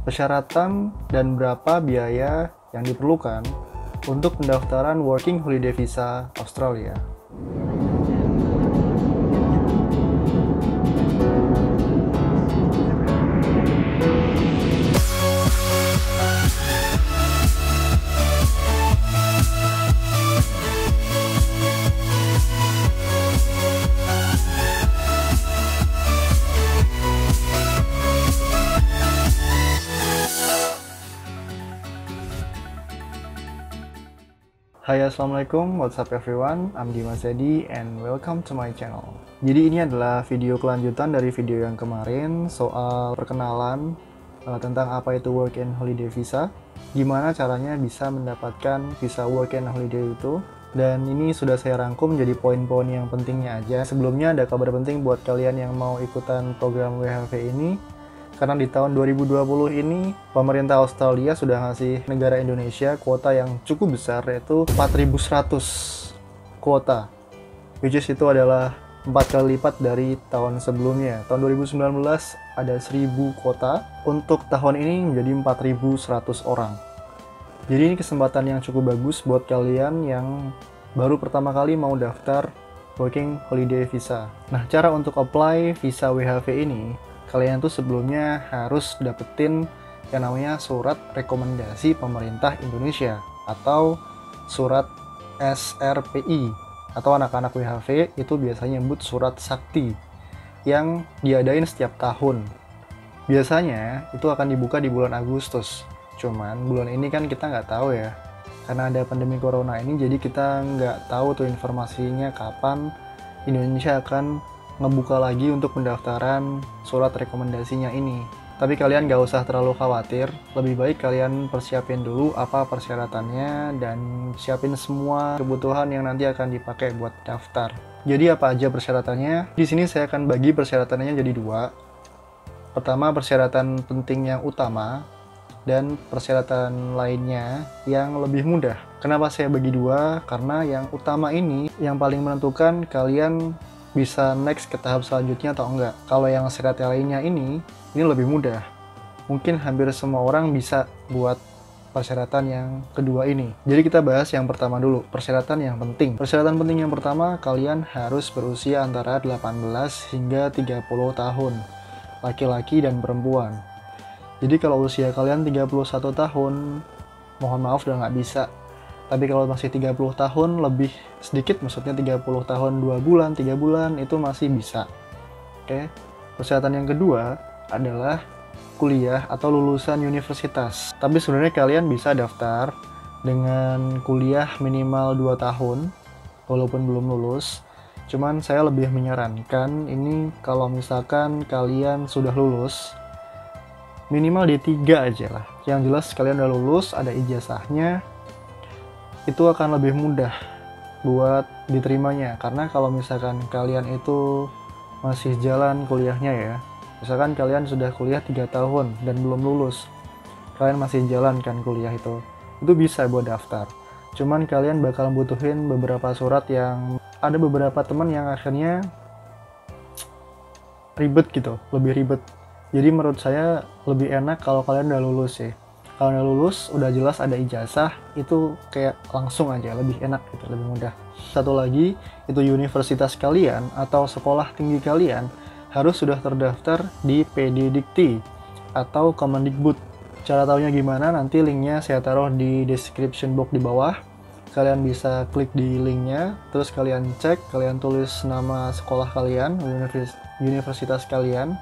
persyaratan dan berapa biaya yang diperlukan untuk pendaftaran Working Holiday Visa Australia. Hai, assalamualaikum, what's up everyone, I'm Dimas Zedi and welcome to my channel. Jadi ini adalah video kelanjutan dari video yang kemarin soal perkenalan tentang apa itu Work and Holiday Visa, gimana caranya bisa mendapatkan visa Work and Holiday itu, dan ini sudah saya rangkum jadi poin-poin yang pentingnya aja. Sebelumnya ada kabar penting buat kalian yang mau ikutan program WHV ini, karena di tahun 2020 ini pemerintah Australia sudah ngasih negara Indonesia kuota yang cukup besar, yaitu 4.100 kuota, which is itu adalah 4 kali lipat dari tahun sebelumnya. Tahun 2019 ada 1.000 kuota, untuk tahun ini menjadi 4.100 orang. Jadi ini kesempatan yang cukup bagus buat kalian yang baru pertama kali mau daftar Working Holiday Visa. Nah, cara untuk apply visa WHV ini, kalian tuh sebelumnya harus dapetin yang namanya surat rekomendasi pemerintah Indonesia atau surat SRPI, atau anak-anak WHV itu biasanya nyebut surat sakti, yang diadain setiap tahun. Biasanya itu akan dibuka di bulan Agustus, cuman bulan ini kan kita nggak tahu ya, karena ada pandemi corona ini, jadi kita nggak tahu tuh informasinya kapan Indonesia akan ngebuka lagi untuk pendaftaran surat rekomendasinya ini. Tapi kalian gak usah terlalu khawatir, lebih baik kalian persiapin dulu apa persyaratannya dan siapin semua kebutuhan yang nanti akan dipakai buat daftar. Jadi apa aja persyaratannya? Di sini saya akan bagi persyaratannya jadi dua. Pertama, persyaratan penting yang utama, dan persyaratan lainnya yang lebih mudah. Kenapa saya bagi dua? Karena yang utama ini yang paling menentukan kalian bisa next ke tahap selanjutnya atau enggak. Kalau yang syarat lainnya ini lebih mudah. Mungkin hampir semua orang bisa buat persyaratan yang kedua ini. Jadi kita bahas yang pertama dulu, persyaratan yang penting. Persyaratan penting yang pertama, kalian harus berusia antara 18 hingga 30 tahun, laki-laki dan perempuan. Jadi kalau usia kalian 31 tahun, mohon maaf udah nggak bisa. Tapi kalau masih 30 tahun lebih sedikit, maksudnya 30 tahun 2 bulan, 3 bulan, itu masih bisa. Oke. Persyaratan yang kedua adalah kuliah atau lulusan universitas. Tapi sebenarnya kalian bisa daftar dengan kuliah minimal 2 tahun, walaupun belum lulus. Cuman saya lebih menyarankan ini kalau misalkan kalian sudah lulus, minimal D3 aja lah. Yang jelas kalian udah lulus, ada ijazahnya, itu akan lebih mudah buat diterimanya. Karena kalau misalkan kalian itu masih jalan kuliahnya ya, misalkan kalian sudah kuliah 3 tahun dan belum lulus, kalian masih jalan kan kuliah itu bisa buat daftar. Cuman kalian bakal butuhin beberapa surat yang ada beberapa teman yang akhirnya ribet gitu, lebih ribet. Jadi menurut saya lebih enak kalau kalian udah lulus sih. Kalau udah lulus, udah jelas ada ijazah, itu kayak langsung aja, lebih enak gitu, lebih mudah. Satu lagi, itu universitas kalian atau sekolah tinggi kalian harus sudah terdaftar di PDDikti atau Kemendikbud. Cara taunya gimana? Nanti linknya saya taruh di description box di bawah. Kalian bisa klik di linknya, terus kalian cek, kalian tulis nama sekolah kalian, universitas kalian.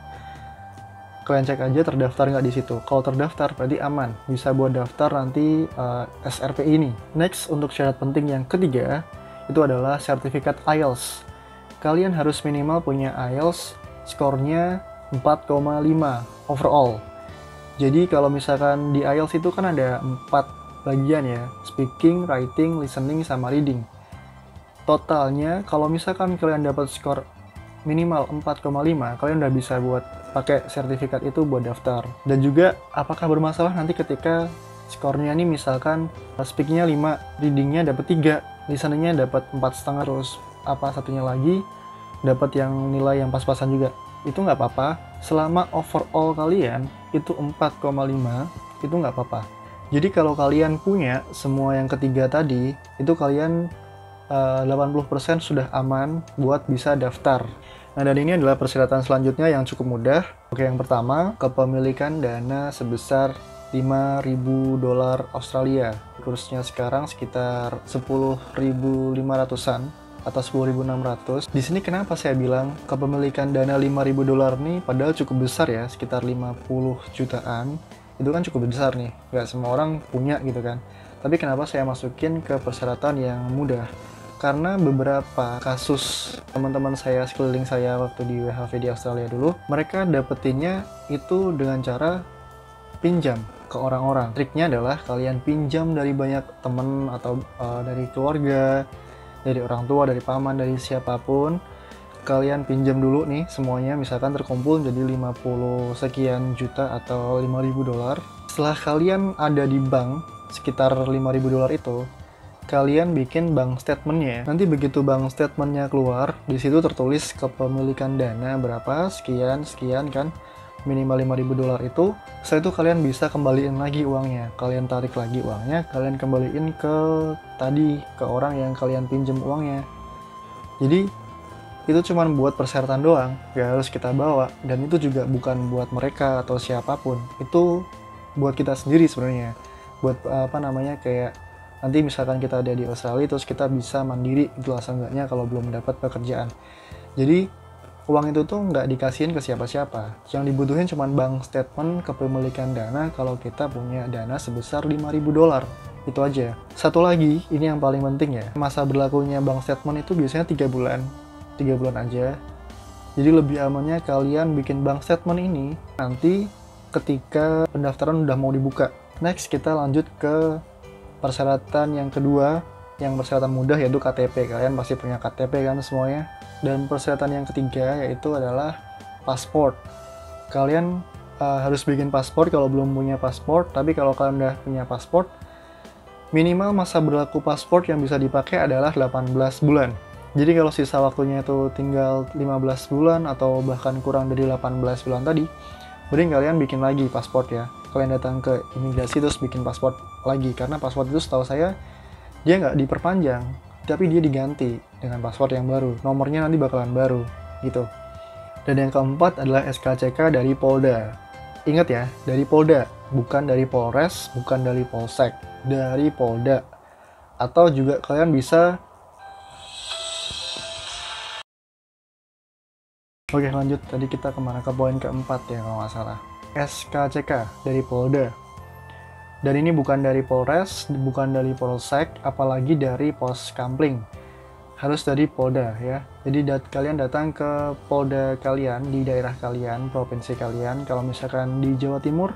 Kalian cek aja terdaftar nggak di situ. Kalau terdaftar berarti aman, bisa buat daftar nanti SRPI ini. Next, untuk syarat penting yang ketiga itu adalah sertifikat IELTS. Kalian harus minimal punya IELTS skornya 4,5 overall. Jadi kalau misalkan di IELTS itu kan ada 4 bagian ya, speaking, writing, listening, sama reading. Totalnya kalau misalkan kalian dapat skor minimal 4,5, kalian udah bisa buat pakai sertifikat itu buat daftar. Dan juga apakah bermasalah nanti ketika skornya ini misalkan speakingnya 5, readingnya dapat 3, listeningnya dapat 4,5, terus apa satunya lagi dapat yang nilai yang pas-pasan juga. Itu nggak apa-apa, selama overall kalian itu 4,5, itu nggak apa-apa. Jadi kalau kalian punya semua yang ketiga tadi, itu kalian 80% sudah aman buat bisa daftar. Nah, dan ini adalah persyaratan selanjutnya yang cukup mudah. Oke, yang pertama, kepemilikan dana sebesar 5.000 dolar Australia. Kursnya sekarang sekitar 10.500-an atau 10.600. Di sini kenapa saya bilang kepemilikan dana 5.000 dolar nih padahal cukup besar ya, sekitar 50 jutaan. Itu kan cukup besar nih, nggak semua orang punya gitu kan. Tapi kenapa saya masukin ke persyaratan yang mudah? Karena beberapa kasus teman-teman saya sekeliling saya waktu di WHV di Australia dulu, mereka dapetinnya itu dengan cara pinjam ke orang-orang. Triknya adalah kalian pinjam dari banyak teman atau dari keluarga, dari orang tua, dari paman, dari siapapun. Kalian pinjam dulu nih semuanya, misalkan terkumpul jadi 50 sekian juta atau 5.000 dolar. Setelah kalian ada di bank sekitar 5.000 dolar itu, kalian bikin bank statementnya. Nanti begitu bank statementnya keluar, di situ tertulis kepemilikan dana berapa, sekian kan, minimal 5.000 dolar itu. Setelah itu kalian bisa kembaliin lagi uangnya, kalian tarik lagi uangnya, kalian kembaliin ke orang yang kalian pinjam uangnya. Jadi itu cuma buat persyaratan doang, gak harus kita bawa, dan itu juga bukan buat mereka atau siapapun, itu buat kita sendiri sebenarnya, buat kayak nanti misalkan kita ada di Australia terus kita bisa mandiri itu seenggaknya kalau belum dapat pekerjaan. Jadi uang itu tuh nggak dikasihin ke siapa-siapa, yang dibutuhin cuma bank statement kepemilikan dana kalau kita punya dana sebesar 5.000 dolar. Itu aja. Satu lagi, ini yang paling penting ya, masa berlakunya bank statement itu biasanya 3 bulan aja. Jadi lebih amannya kalian bikin bank statement ini nanti ketika pendaftaran udah mau dibuka. Next kita lanjut ke persyaratan yang kedua, yang persyaratan mudah, yaitu KTP. Kalian pasti punya KTP kan semuanya. Dan persyaratan yang ketiga yaitu adalah paspor. Kalian harus bikin paspor kalau belum punya paspor, tapi kalau kalian udah punya paspor, minimal masa berlaku paspor yang bisa dipakai adalah 18 bulan. Jadi kalau sisa waktunya itu tinggal 15 bulan atau bahkan kurang dari 18 bulan tadi, mending kalian bikin lagi paspor ya. Kalian datang ke imigrasi terus bikin paspor lagi, karena paspor itu setahu saya dia nggak diperpanjang, tapi dia diganti dengan paspor yang baru. Nomornya nanti bakalan baru gitu. Dan yang keempat adalah SKCK dari Polda. Ingat ya, dari Polda, bukan dari Polres, bukan dari Polsek, dari Polda. Atau juga kalian bisa. Oke, lanjut. Tadi kita kemana? Ke poin keempat ya kalau nggak salah. SKCK dari Polda. Dan ini bukan dari Polres, bukan dari Polsek, apalagi dari Pos Kampling. Harus dari Polda ya. Jadi kalian datang ke Polda kalian, di daerah kalian, provinsi kalian. Kalau misalkan di Jawa Timur,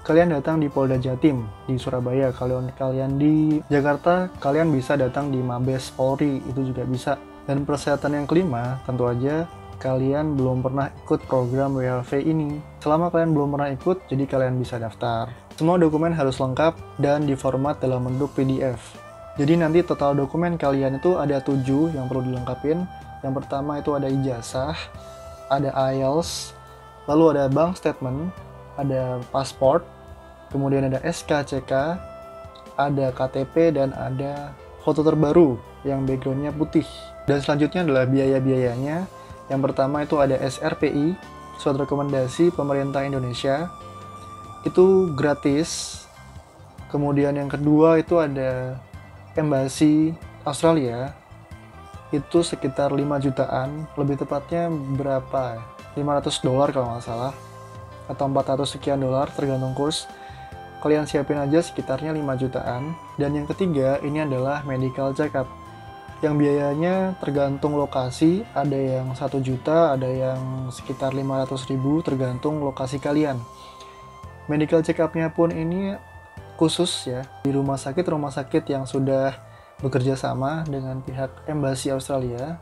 kalian datang di Polda Jatim. Di Surabaya, kalian di Jakarta, kalian bisa datang di Mabes Polri, itu juga bisa. Dan persyaratan yang kelima, tentu aja kalian belum pernah ikut program WHV ini. Selama kalian belum pernah ikut, jadi kalian bisa daftar. Semua dokumen harus lengkap dan diformat dalam bentuk PDF. Jadi nanti total dokumen kalian itu ada 7 yang perlu dilengkapin. Yang pertama itu ada ijazah, ada IELTS, lalu ada bank statement, ada pasport, kemudian ada SKCK, ada KTP, dan ada foto terbaru yang backgroundnya putih. Dan selanjutnya adalah biaya-biayanya. Yang pertama itu ada SRPI, surat rekomendasi pemerintah Indonesia, itu gratis. Kemudian yang kedua itu ada Embasi Australia, itu sekitar 5 jutaan, lebih tepatnya berapa? 500 dolar kalau nggak salah, atau 400 sekian dolar tergantung kurs. Kalian siapin aja sekitarnya 5 jutaan. Dan yang ketiga ini adalah medical check-up, yang biayanya tergantung lokasi, ada yang 1 juta, ada yang sekitar 500.000 tergantung lokasi kalian. Medical check-up-nya pun ini khusus ya, di rumah sakit yang sudah bekerja sama dengan pihak Embasi Australia.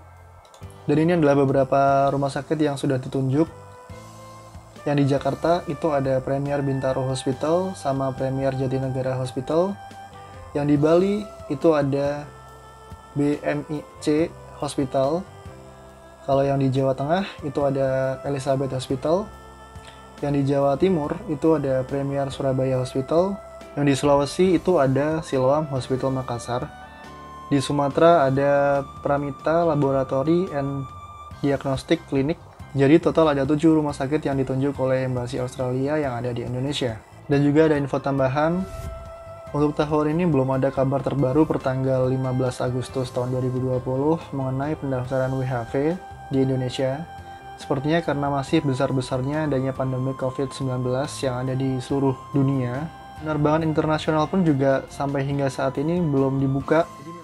Dan ini adalah beberapa rumah sakit yang sudah ditunjuk. Yang di Jakarta itu ada Premier Bintaro Hospital sama Premier Jatinegara Hospital. Yang di Bali itu ada BMIC Hospital. Kalau yang di Jawa Tengah itu ada Elizabeth Hospital. Yang di Jawa Timur itu ada Premier Surabaya Hospital. Yang di Sulawesi itu ada Siloam Hospital Makassar. Di Sumatera ada Pramita Laboratory and Diagnostic Clinic. Jadi total ada 7 rumah sakit yang ditunjuk oleh Embasi Australia yang ada di Indonesia. Dan juga ada info tambahan, untuk tahun ini belum ada kabar terbaru pertanggal 15 Agustus tahun 2020 mengenai pendaftaran WHV di Indonesia. Sepertinya karena masih besar-besarnya adanya pandemi COVID-19 yang ada di seluruh dunia. Penerbangan internasional pun juga sampai hingga saat ini belum dibuka. Jadi